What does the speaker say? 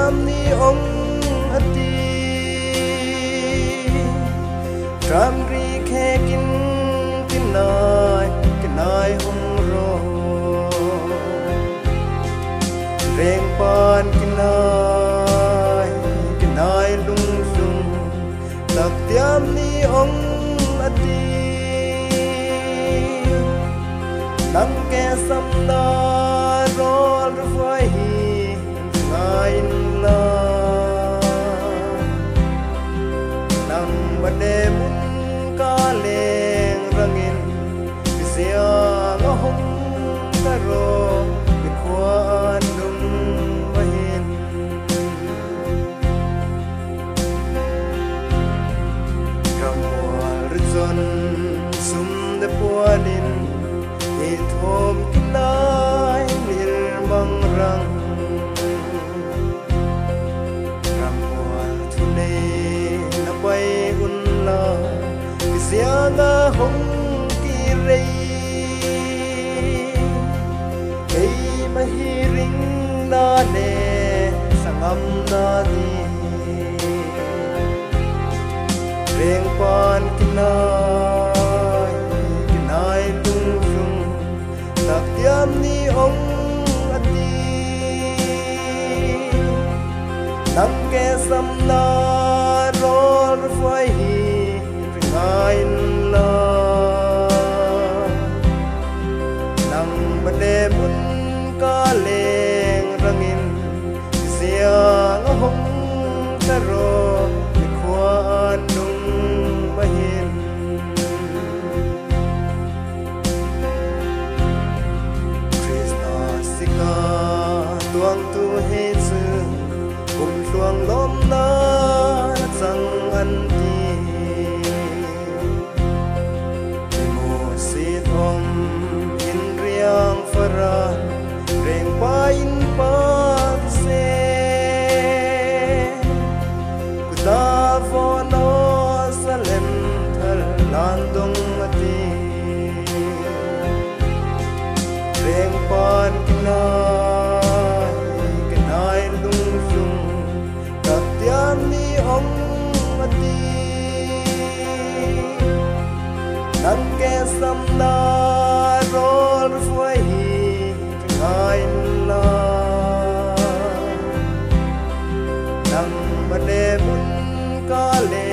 tiam ni ong ati ram ri khe kinai hong ro reng pan kinai lung sung tak tiam ni ong ati nam ke sam na rol vai ngai na nam bade mun ka leng rangin sia nga hom ka ro bi kwan dum bahin kamwal rizon sum de puanin e thom kinai nil mang rang kamwal thune na pai un la sia nga hom ki rei ei mahiring na ne sangam na di reng pan kinai tung sung tak tiam ni ong ati nam ke sam na rol vai ngai na nam bade mun ka leng rangin sia nga hom ka ro bi kwan dum bahin Krishna sika tuang tu he chu kum luang lom na sang an ti mo si thom in riang faran reng pa in pa se kuta vo no salem thal lan dong ati reng pan kinai lung sung tak tiam ni ong ati nam ke sam na rol vai ngai na nam bade mun ka le